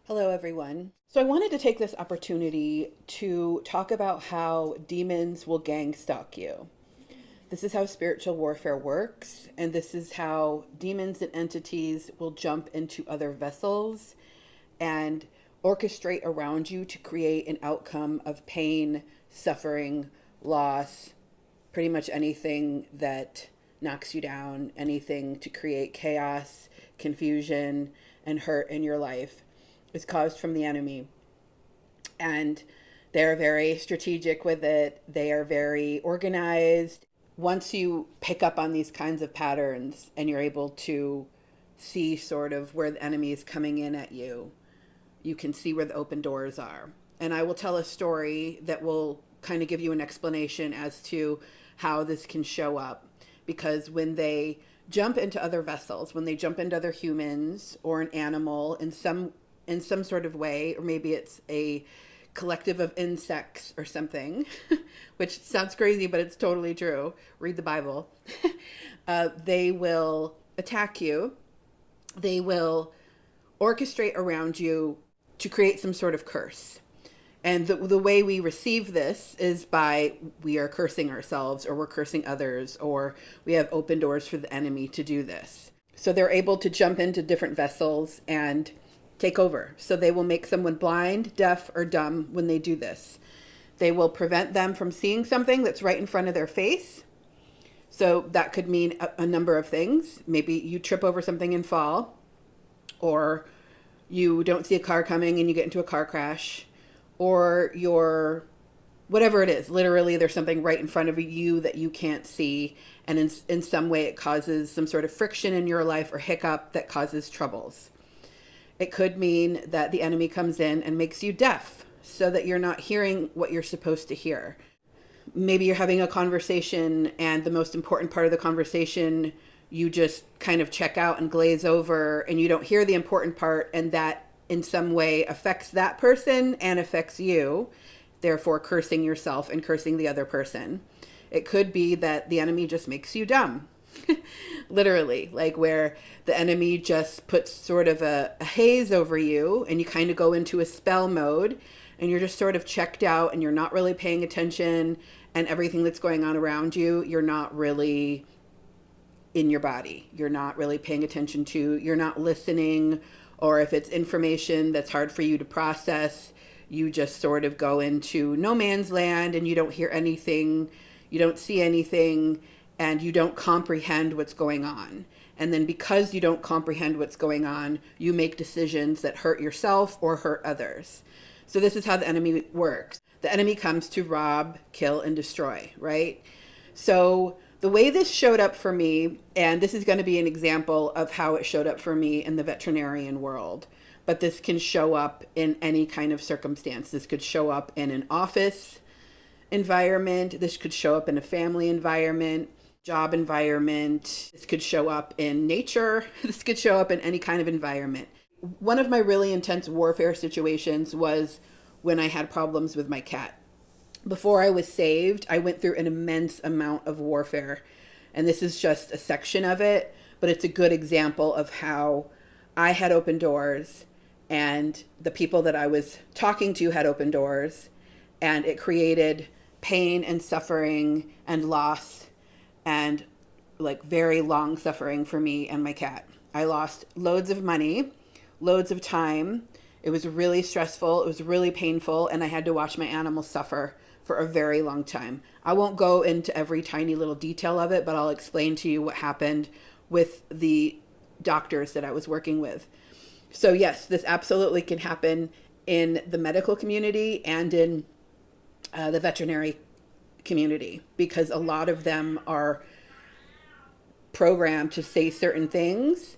Hello, everyone. So, I wanted to take this opportunity to talk about how demons will gang stalk you. This is how spiritual warfare works, and this is how demons and entities will jump into other vessels and orchestrate around you to create an outcome of pain, suffering, loss, pretty much anything that knocks you down, anything to create chaos, confusion, and hurt in your life is caused from the enemy. And they're very strategic with it, they are very organized. Once you pick up on these kinds of patterns and you're able to see sort of where the enemy is coming in at you, you can see where the open doors are. And I will tell a story that will kind of give you an explanation as to how this can show up. Because when they jump into other vessels, when they jump into other humans or an animal in some sort of way, or maybe it's a collective of insects or something, which sounds crazy, but it's totally true. Read the Bible. They will attack you. They will orchestrate around you to create some sort of curse. And the way we receive this is by we are cursing ourselves, or we're cursing others, or we have open doors for the enemy to do this. So they're able to jump into different vessels and take over. So they will make someone blind, deaf, or dumb when they do this. They will prevent them from seeing something that's right in front of their face. So that could mean a number of things. Maybe you trip over something and fall, or you don't see a car coming and you get into a car crash, or you're whatever it is. Literally, there's something right in front of you that you can't see. And in some way, it causes some sort of friction in your life or hiccup that causes troubles. It could mean that the enemy comes in and makes you deaf so that you're not hearing what you're supposed to hear. Maybe you're having a conversation and the most important part of the conversation, you just kind of check out and glaze over and you don't hear the important part, and that in some way affects that person and affects you, therefore cursing yourself and cursing the other person. It could be that the enemy just makes you dumb. Literally, like where the enemy just puts sort of a haze over you and you kind of go into a spell mode and you're just sort of checked out and you're not really paying attention, and everything that's going on around you, you're not really in your body. You're not really paying attention to, you're not listening, or if it's information that's hard for you to process, you just sort of go into no man's land and you don't hear anything, you don't see anything, and you don't comprehend what's going on. And then because you don't comprehend what's going on, you make decisions that hurt yourself or hurt others. So this is how the enemy works. The enemy comes to rob, kill, and destroy, right? So the way this showed up for me, and this is going to be an example of how it showed up for me in the veterinarian world, but this can show up in any kind of circumstance. This could show up in an office environment. This could show up in a family environment, job environment. This could show up in nature. This could show up in any kind of environment. One of my really intense warfare situations was when I had problems with my cat. Before I was saved, I went through an immense amount of warfare. And this is just a section of it, but it's a good example of how I had open doors and the people that I was talking to had open doors, and it created pain and suffering and loss and like very long suffering for me and my cat. I lost loads of money, loads of time. It was really stressful. It was really painful. And I had to watch my animals suffer for a very long time. I won't go into every tiny little detail of it, but I'll explain to you what happened with the doctors that I was working with. So yes, this absolutely can happen in the medical community and in the veterinary community, because a lot of them are programmed to say certain things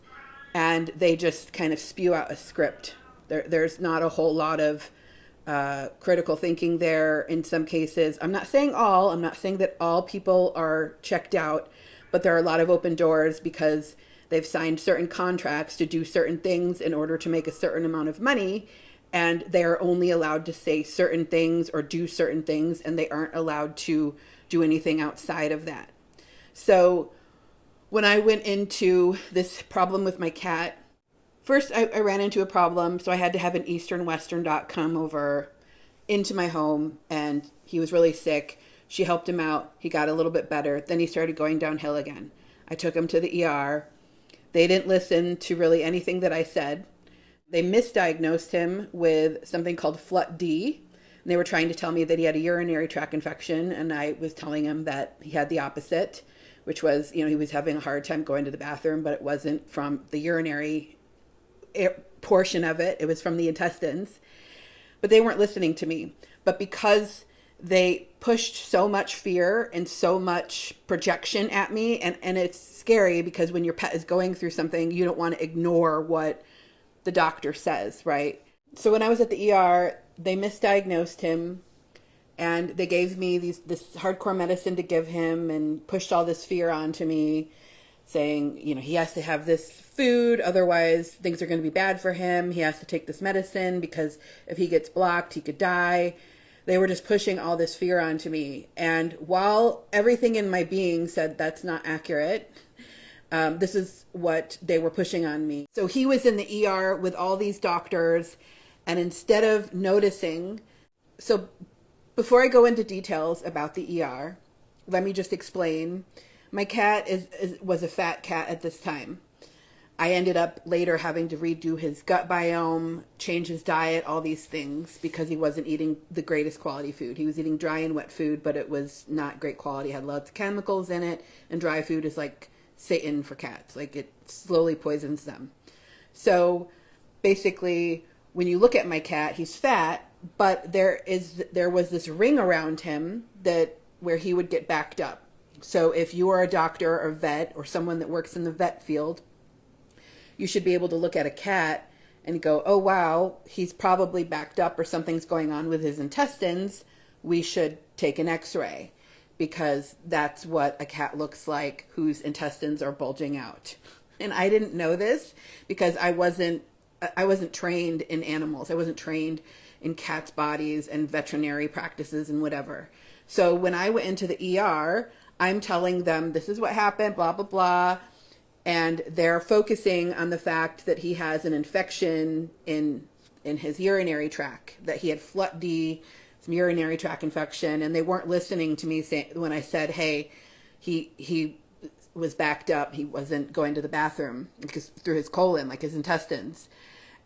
and they just kind of spew out a script. There's not a whole lot of critical thinking there in some cases. I'm not saying that all people are checked out, but there are a lot of open doors because they've signed certain contracts to do certain things in order to make a certain amount of money. And they're only allowed to say certain things or do certain things, and they aren't allowed to do anything outside of that. So when I went into this problem with my cat, First, I ran into a problem, so I had to have an Eastern Western doc come over into my home, and he was really sick. She helped him out. He got a little bit better. Then he started going downhill again. I took him to the ER. They didn't listen to really anything that I said. They misdiagnosed him with something called FLUT-D. And they were trying to tell me that he had a urinary tract infection, and I was telling him that he had the opposite, which was, he was having a hard time going to the bathroom, but it wasn't from the urinary portion of it. It was from the intestines. But they weren't listening to me. But because they pushed so much fear and so much projection at me, and it's scary because when your pet is going through something, you don't want to ignore what the doctor says, right? So when I was at the ER, they misdiagnosed him, and they gave me this hardcore medicine to give him and pushed all this fear onto me, saying, he has to have this food, otherwise things are going to be bad for him. He has to take this medicine because if he gets blocked, he could die. They were just pushing all this fear onto me. And while everything in my being said that's not accurate, this is what they were pushing on me. So he was in the ER with all these doctors, and instead of noticing, so before I go into details about the ER, let me just explain. My cat was a fat cat at this time. I ended up later having to redo his gut biome, change his diet, all these things, because he wasn't eating the greatest quality food. He was eating dry and wet food, but it was not great quality. It had lots of chemicals in it, and dry food is like Satan for cats. Like, it slowly poisons them. So basically, when you look at my cat, he's fat, but there was this ring around him where he would get backed up. So if you are a doctor or vet or someone that works in the vet field, you should be able to look at a cat and go, oh, wow, he's probably backed up or something's going on with his intestines. We should take an x-ray, because that's what a cat looks like whose intestines are bulging out. And I didn't know this because I wasn't trained in animals. I wasn't trained in cats' bodies and veterinary practices and whatever. So when I went into the ER, I'm telling them this is what happened, blah, blah, blah. And they're focusing on the fact that he has an infection in his urinary tract, that he had FLUT-D, some urinary tract infection. And they weren't listening to me when I said, hey, he was backed up. He wasn't going to the bathroom because through his colon, like his intestines.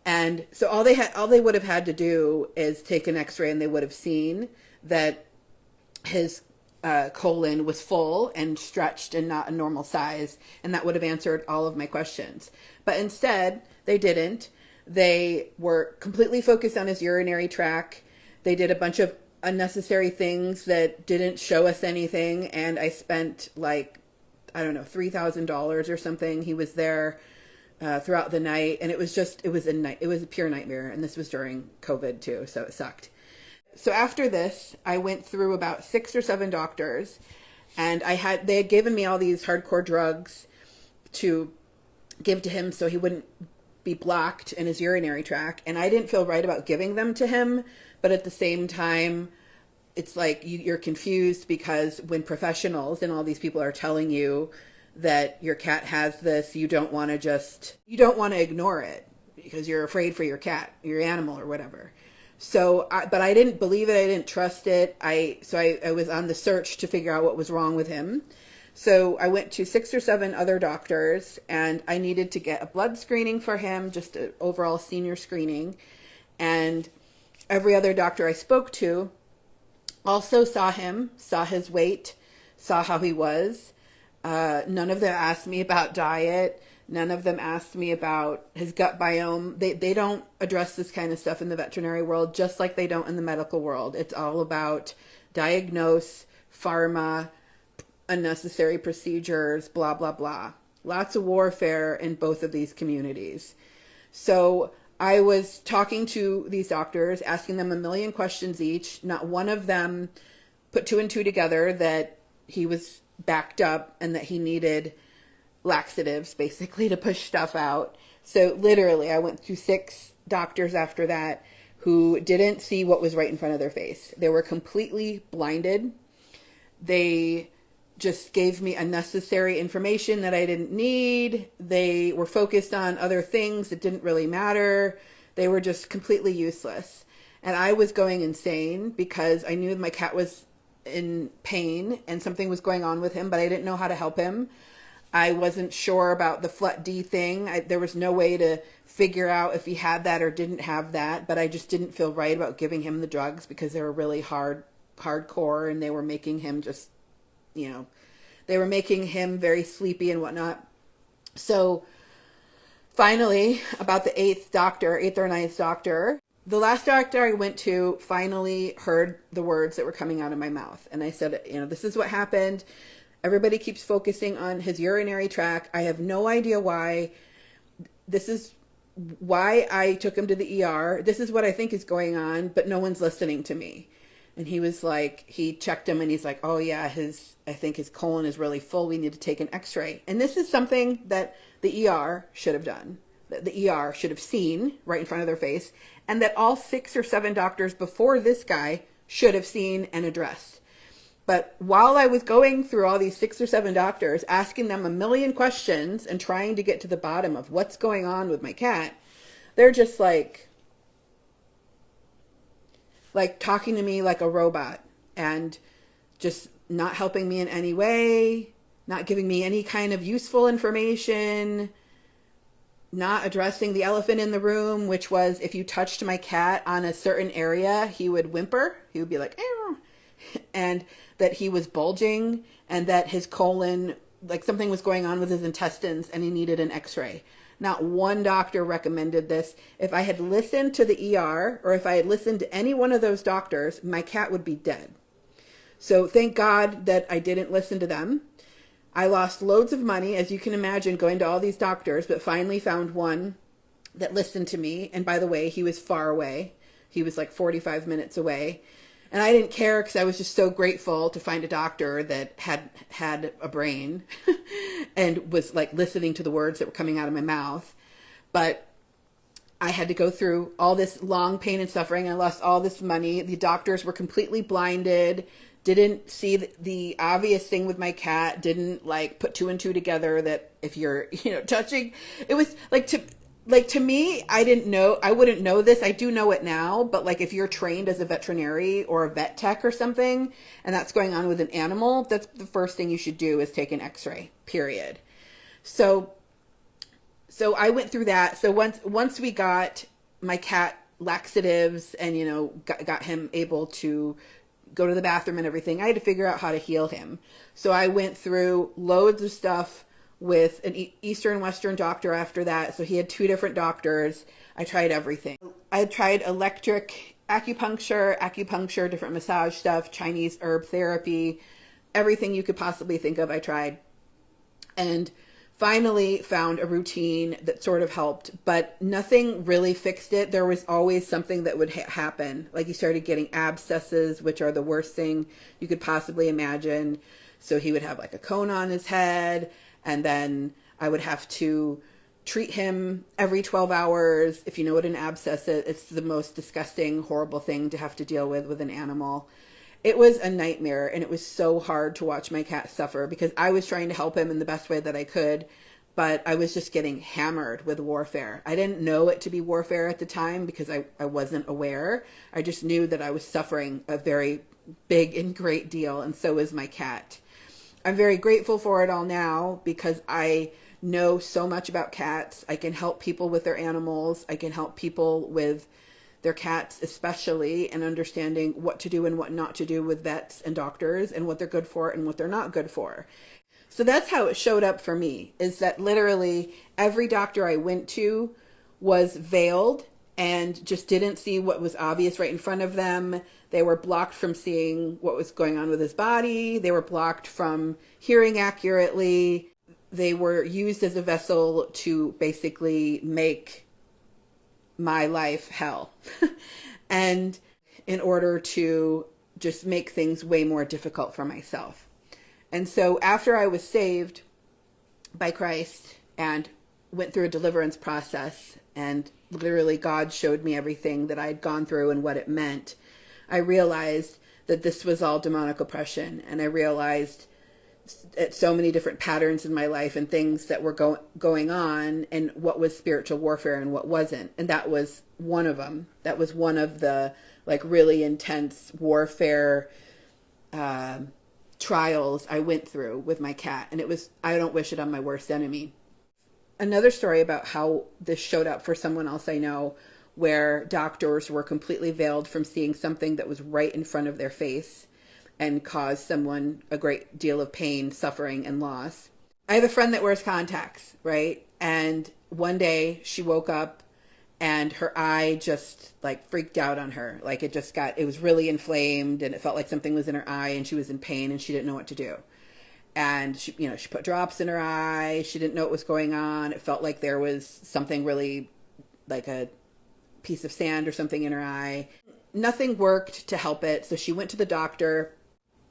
And so all they would have had to do is take an x-ray, and they would have seen that his colon was full and stretched and not a normal size, and that would have answered all of my questions. But instead, they didn't. They were completely focused on his urinary tract. They did a bunch of unnecessary things that didn't show us anything, and I spent $3,000 or something. He was there throughout the night, and it was a pure nightmare, and this was during COVID too, so it sucked. So after this, I went through about 6 or 7 doctors, and they had given me all these hardcore drugs to give to him so he wouldn't be blocked in his urinary tract. And I didn't feel right about giving them to him, but at the same time, it's like you're confused, because when professionals and all these people are telling you that your cat has this, you don't want to ignore it because you're afraid for your cat, your animal, or whatever. So, but I didn't believe it. I didn't trust it. I was on the search to figure out what was wrong with him. So I went to 6 or 7 other doctors, and I needed to get a blood screening for him, just an overall senior screening. And every other doctor I spoke to also saw him, saw his weight, saw how he was. None of them asked me about diet. None of them asked me about his gut biome. They don't address this kind of stuff in the veterinary world, just like they don't in the medical world. It's all about diagnose, pharma, unnecessary procedures, blah, blah, blah. Lots of warfare in both of these communities. So I was talking to these doctors, asking them a million questions each. Not one of them put 2 and 2 together that he was backed up and that he needed laxatives, basically, to push stuff out. So literally, I went through 6 doctors after that who didn't see what was right in front of their face. They were completely blinded. They just gave me unnecessary information that I didn't need. They were focused on other things that didn't really matter. They were just completely useless. And I was going insane because I knew my cat was in pain and something was going on with him, but I didn't know how to help him. I wasn't sure about the Flut D thing. There was no way to figure out if he had that or didn't have that, but I just didn't feel right about giving him the drugs because they were really hardcore, and they were making him just, they were making him very sleepy and whatnot. So finally, about the eighth or ninth doctor, the last doctor I went to finally heard the words that were coming out of my mouth. And I said, this is what happened. Everybody keeps focusing on his urinary tract. I have no idea why. This is why I took him to the ER. This is what I think is going on, but no one's listening to me. And he was like, he checked him and he's like, oh yeah, I think his colon is really full. We need to take an x-ray. And this is something that the ER should have done. The ER should have seen right in front of their face, and that all 6 or 7 doctors before this guy should have seen and addressed. But while I was going through all these 6 or 7 doctors, asking them a million questions and trying to get to the bottom of what's going on with my cat, they're just like talking to me like a robot and just not helping me in any way, not giving me any kind of useful information, not addressing the elephant in the room, which was if you touched my cat on a certain area, he would whimper. He would be like, ew. And that he was bulging and that his colon, like something was going on with his intestines and he needed an x-ray. Not one doctor recommended this. If I had listened to the ER or if I had listened to any one of those doctors, my cat would be dead. So thank God that I didn't listen to them. I lost loads of money, as you can imagine, going to all these doctors, but finally found one that listened to me. And by the way, he was far away. He was like 45 minutes away. And I didn't care because I was just so grateful to find a doctor that had a brain and was like listening to the words that were coming out of my mouth. But I had to go through all this long pain and suffering. I lost all this money. The doctors were completely blinded, didn't see the obvious thing with my cat, didn't like put 2 and 2 together that if you're, touching, it was like to me, I wouldn't know this. I do know it now, but like if you're trained as a veterinary or a vet tech or something, and that's going on with an animal, that's the first thing you should do is take an x-ray, period. So I went through that. So once we got my cat laxatives and, got him able to go to the bathroom and everything, I had to figure out how to heal him. So I went through loads of stuff with an Eastern Western doctor after that. So he had 2 different doctors. I tried everything. I tried electric acupuncture, different massage stuff, Chinese herb therapy, everything you could possibly think of, I tried. And finally found a routine that sort of helped, but nothing really fixed it. There was always something that would happen. Like he started getting abscesses, which are the worst thing you could possibly imagine. So he would have like a cone on his head, and then I would have to treat him every 12 hours. If you know what an abscess is, it's the most disgusting, horrible thing to have to deal with an animal. It was a nightmare, and it was so hard to watch my cat suffer because I was trying to help him in the best way that I could, but I was just getting hammered with warfare. I didn't know it to be warfare at the time because I wasn't aware. I just knew that I was suffering a very big and great deal, and so is my cat. I'm very grateful for it all now because I know so much about cats. I can help people with their animals. I can help people with their cats especially, and understanding what to do and what not to do with vets and doctors and what they're good for and what they're not good for. So that's how it showed up for me, is that literally every doctor I went to was veiled and just didn't see what was obvious right in front of them. They were blocked from seeing what was going on with his body. They were blocked from hearing accurately. They were used as a vessel to basically make my life hell. And in order to just make things way more difficult for myself. And so after I was saved by Christ and went through a deliverance process, and literally God showed me everything that I had gone through and what it meant, I realized that this was all demonic oppression. And I realized at so many different patterns in my life and things that were going on, and what was spiritual warfare and what wasn't. And that was one of them. That was one of the like really intense warfare trials I went through with my cat. And it was, I don't wish it on my worst enemy. Another story about how this showed up for someone else I know, where doctors were completely veiled from seeing something that was right in front of their face and caused someone a great deal of pain, suffering, and loss. I have a friend that wears contacts, right? And one day she woke up and her eye just like freaked out on her. Like it was really inflamed, and it felt like something was in her eye, and she was in pain and she didn't know what to do. And she put drops in her eye. She didn't know what was going on. It felt like there was something really like a piece of sand or something in her eye. Nothing worked to help it. So she went to the doctor.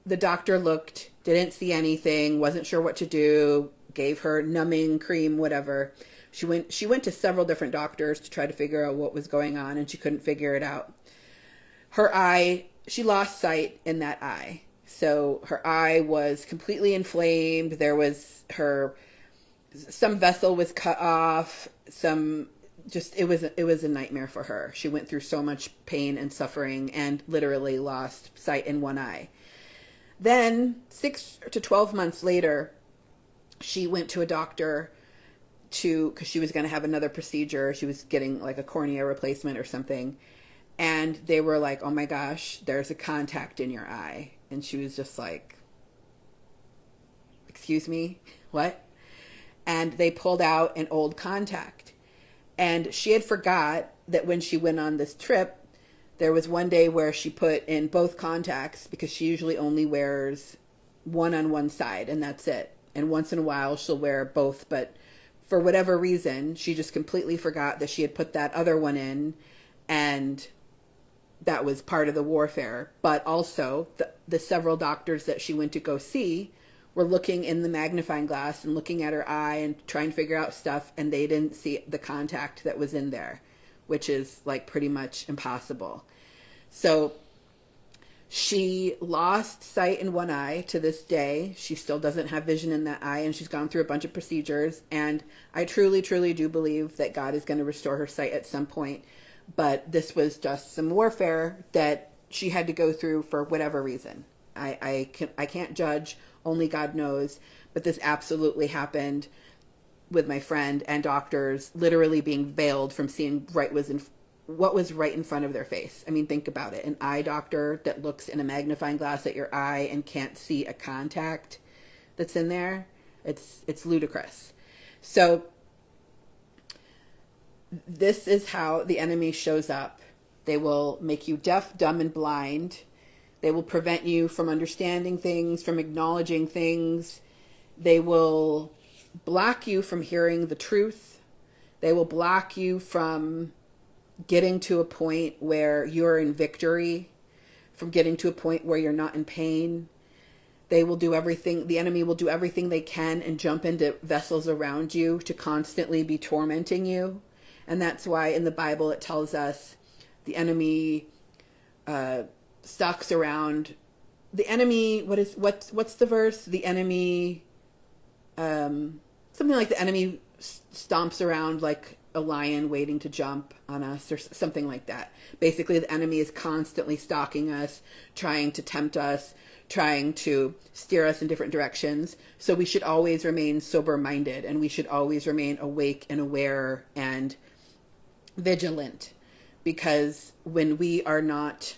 The doctor looked, didn't see anything, wasn't sure what to do, gave her numbing cream, whatever. She went to several different doctors to try to figure out what was going on, and she couldn't figure it out. Her eye, she lost sight in that eye. So her eye was completely inflamed. There was some vessel was cut off, it was a nightmare for her. She went through so much pain and suffering and literally lost sight in one eye. Then 6 to 12 months later, she went to a doctor because she was going to have another procedure. She was getting like a cornea replacement or something. And they were like, oh my gosh, there's a contact in your eye. And she was just like, excuse me, what? And they pulled out an old contact. And she had forgot that when she went on this trip, there was one day where she put in both contacts, because she usually only wears one on one side and that's it. And once in a while she'll wear both, but for whatever reason, she just completely forgot that she had put that other one in, and that was part of the warfare. But also the several doctors that she went to go see were looking in the magnifying glass and looking at her eye and trying to figure out stuff, and they didn't see the contact that was in there, which is like pretty much impossible. So she lost sight in one eye to this day. She still doesn't have vision in that eye, and she's gone through a bunch of procedures. And I truly, truly do believe that God is going to restore her sight at some point. But this was just some warfare that she had to go through for whatever reason. I can't judge. Only God knows. But this absolutely happened with my friend, and doctors literally being veiled from seeing what was right in front of their face. I mean, think about it. An eye doctor that looks in a magnifying glass at your eye and can't see a contact that's in there. It's ludicrous. So this is how the enemy shows up. They will make you deaf, dumb, and blind. They will prevent you from understanding things, from acknowledging things. They will block you from hearing the truth. They will block you from getting to a point where you're in victory, from getting to a point where you're not in pain. They will do everything, the enemy will do everything they can and jump into vessels around you to constantly be tormenting you. And that's why in the Bible it tells us the enemy stalks around. The enemy, what's the verse? The enemy, something like the enemy stomps around like a lion waiting to jump on us, or something like that. Basically, the enemy is constantly stalking us, trying to tempt us, trying to steer us in different directions. So we should always remain sober-minded, and we should always remain awake and aware and vigilant, because when we are not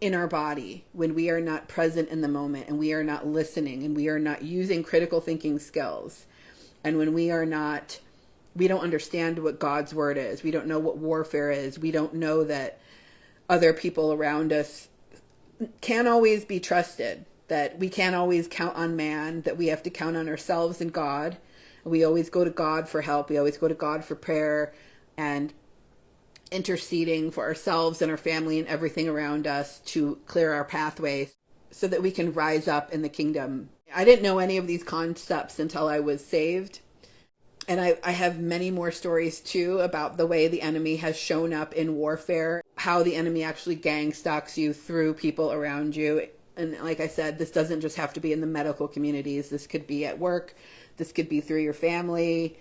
in our body, when we are not present in the moment, and we are not listening, and we are not using critical thinking skills, and when we don't understand what God's word is, we don't know what warfare is, we don't know that other people around us can't always be trusted, that we can't always count on man, that we have to count on ourselves and God. We always go to God for help. We always go to God for prayer and interceding for ourselves and our family and everything around us to clear our pathways so that we can rise up in the kingdom. I didn't know any of these concepts until I was saved. And I have many more stories too about the way the enemy has shown up in warfare, how the enemy actually gang stalks you through people around you. And like I said, this doesn't just have to be in the medical communities. This could be at work. This could be through your family.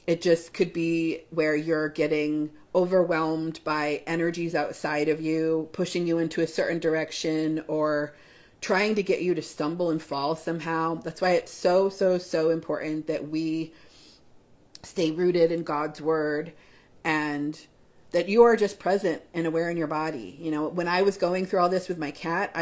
It just could be where you're getting overwhelmed by energies outside of you, pushing you into a certain direction, or trying to get you to stumble and fall somehow. That's why it's so, so, so important that we stay rooted in God's word, and that you are just present and aware in your body. You know, when I was going through all this with my cat,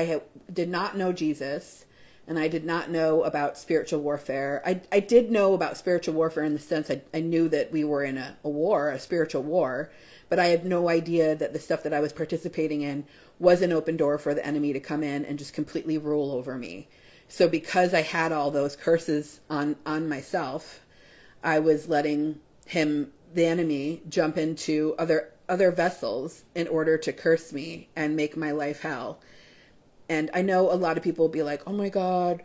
did not know Jesus, and I did not know about spiritual warfare. I did know about spiritual warfare in the sense I knew that we were in a war, a spiritual war, but I had no idea that the stuff that I was participating in was an open door for the enemy to come in and just completely rule over me. So because I had all those curses on myself, I was letting him, the enemy, jump into other vessels in order to curse me and make my life hell. And I know a lot of people will be like, oh my God,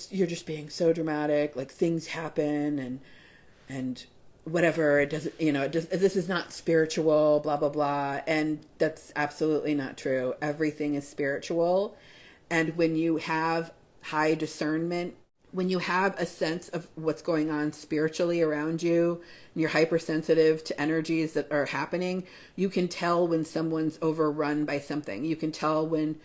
you're just being so dramatic. Like, things happen and whatever. It doesn't, this is not spiritual, blah, blah, blah. And that's absolutely not true. Everything is spiritual. And when you have high discernment, when you have a sense of what's going on spiritually around you, and you're hypersensitive to energies that are happening, you can tell when someone's overrun by something. You can tell when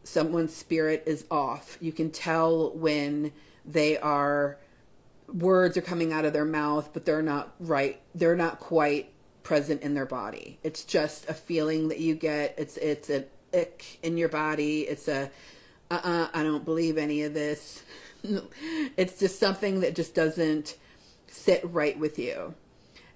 someone's spirit is off. You can tell when words are coming out of their mouth, but they're not right. They're not quite present in their body. It's just a feeling that you get. It's an ick in your body. It's I don't believe any of this. It's just something that just doesn't sit right with you.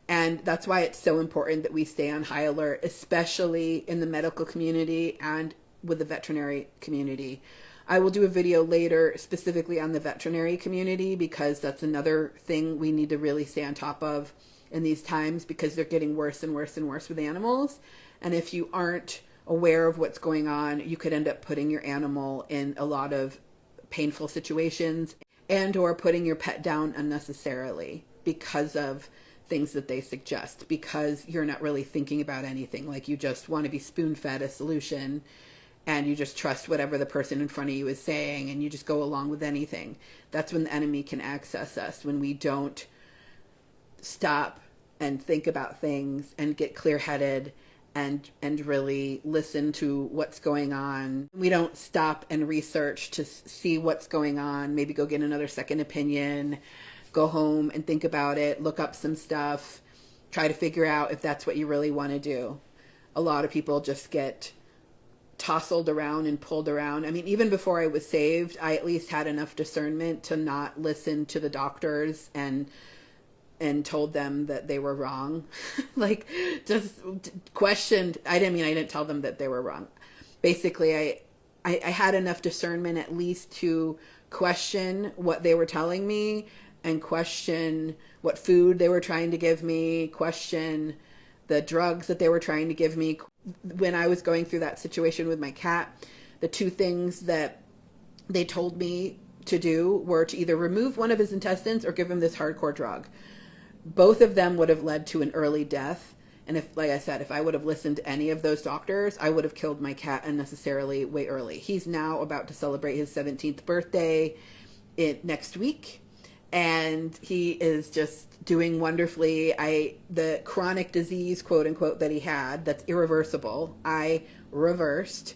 And that's why it's so important that we stay on high alert, especially in the medical community and with the veterinary community. I will do a video later specifically on the veterinary community, because that's another thing we need to really stay on top of in these times, because they're getting worse and worse and worse with animals. And if you aren't aware of what's going on, you could end up putting your animal in a lot of painful situations, and or putting your pet down unnecessarily because of things that they suggest, because you're not really thinking about anything. Like, you just want to be spoon-fed a solution, and you just trust whatever the person in front of you is saying, and you just go along with anything. That's when the enemy can access us, when we don't stop and think about things and get clear-headed and really listen to what's going on. We don't stop and research to see what's going on, maybe go get another second opinion, go home and think about it, look up some stuff, try to figure out if that's what you really want to do. A lot of people just get tousled around and pulled around. I mean, even before I was saved, I at least had enough discernment to not listen to the doctors and told them that they were wrong. Like, just questioned. I didn't tell them that they were wrong. Basically, I had enough discernment at least to question what they were telling me, and question what food they were trying to give me, question the drugs that they were trying to give me. When I was going through that situation with my cat, the two things that they told me to do were to either remove one of his intestines or give him this hardcore drug. Both of them would have led to an early death. And if, like I said, if I would have listened to any of those doctors, I would have killed my cat unnecessarily way early. He's now about to celebrate his 17th birthday next week. And he is just doing wonderfully. The chronic disease, quote unquote, that he had, that's irreversible, I reversed,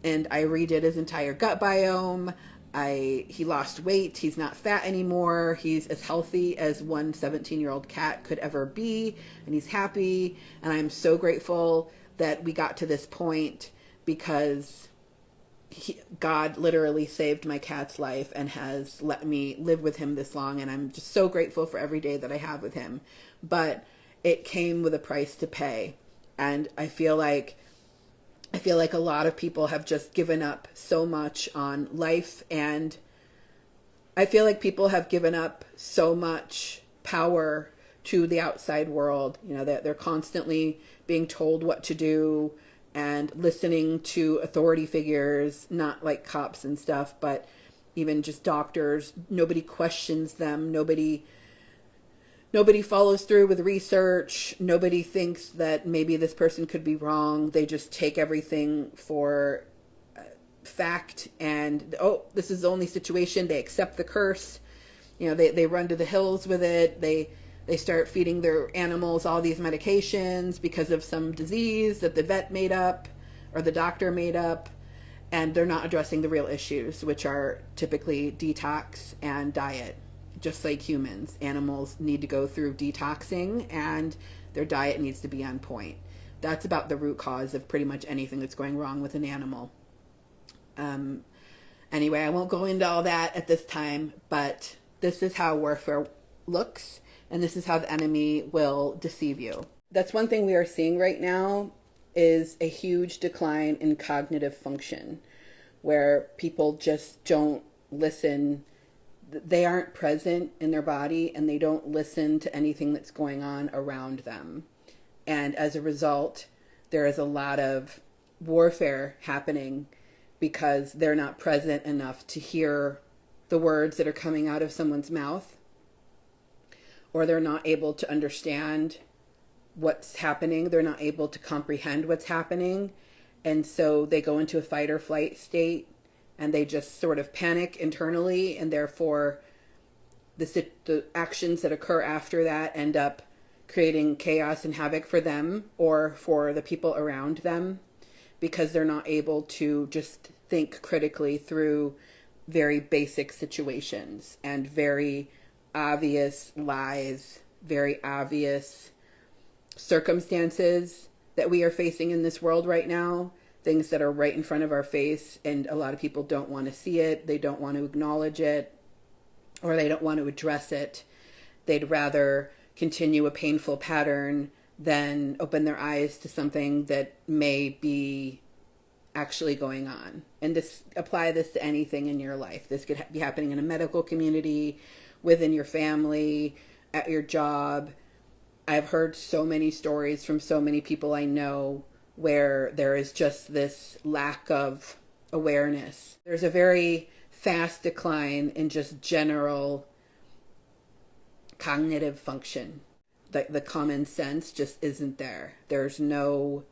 and I redid his entire gut biome. He lost weight. He's not fat anymore. He's as healthy as one 17-year-old cat could ever be, and he's happy. And I'm so grateful that we got to this point, because God literally saved my cat's life and has let me live with him this long. And I'm just so grateful for every day that I have with him. But it came with a price to pay. And I feel like a lot of people have just given up so much on life, and I feel like people have given up so much power to the outside world. You know, that they're constantly being told what to do and listening to authority figures, not like cops and stuff, but even just doctors. Nobody questions them. Nobody follows through with research. Nobody thinks that maybe this person could be wrong. They just take everything for fact and, oh, this is the only situation. They accept the curse. You know, they run to the hills with it. They start feeding their animals all these medications because of some disease that the vet made up or the doctor made up. And they're not addressing the real issues, which are typically detox and diet. Just like humans, animals need to go through detoxing and their diet needs to be on point. That's about the root cause of pretty much anything that's going wrong with an animal. Anyway, I won't go into all that at this time, but this is how warfare looks, and this is how the enemy will deceive you. That's one thing we are seeing right now, is a huge decline in cognitive function, where people just don't listen. They aren't present in their body, and they don't listen to anything that's going on around them. And as a result, there is a lot of warfare happening because they're not present enough to hear the words that are coming out of someone's mouth, or they're not able to understand what's happening. They're not able to comprehend what's happening. And so they go into a fight or flight state and they just sort of panic internally. And therefore the actions that occur after that end up creating chaos and havoc for them or for the people around them, because they're not able to just think critically through very basic situations and very obvious lies, very obvious circumstances that we are facing in this world right now, things that are right in front of our face, and a lot of people don't want to see it, they don't want to acknowledge it, or they don't want to address it. They'd rather continue a painful pattern than open their eyes to something that may be actually going on. And apply this to anything in your life. This could be happening in a medical community, within your family, at your job. I've heard so many stories from so many people I know where there is just this lack of awareness. There's a very fast decline in just general cognitive function. The common sense just isn't there. There's no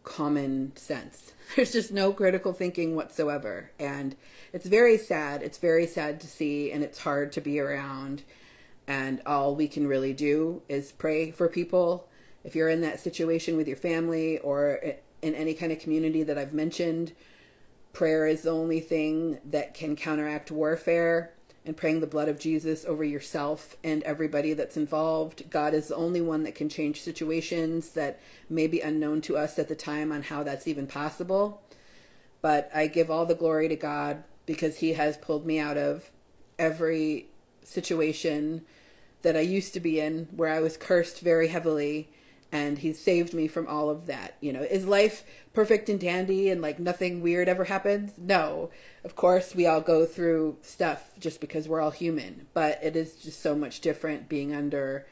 common sense. There's just no critical thinking whatsoever. And it's very sad. It's very sad to see, and it's hard to be around. And all we can really do is pray for people. If you're in that situation with your family or in any kind of community that I've mentioned, prayer is the only thing that can counteract warfare, and praying the blood of Jesus over yourself and everybody that's involved. God is the only one that can change situations that may be unknown to us at the time on how that's even possible. But I give all the glory to God, because he has pulled me out of every situation that I used to be in where I was cursed very heavily, and he's saved me from all of that. You know, is life perfect and dandy and like nothing weird ever happens? No. Of course, we all go through stuff just because we're all human, but it is just so much different being under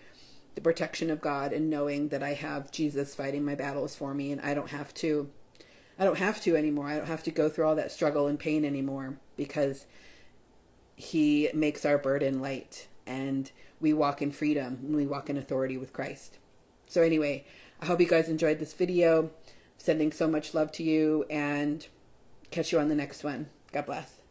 the protection of God and knowing that I have Jesus fighting my battles for me, and I don't have to anymore. I don't have to go through all that struggle and pain anymore, because he makes our burden light, and we walk in freedom and we walk in authority with Christ. So anyway, I hope you guys enjoyed this video. Sending so much love to you, and catch you on the next one. God bless.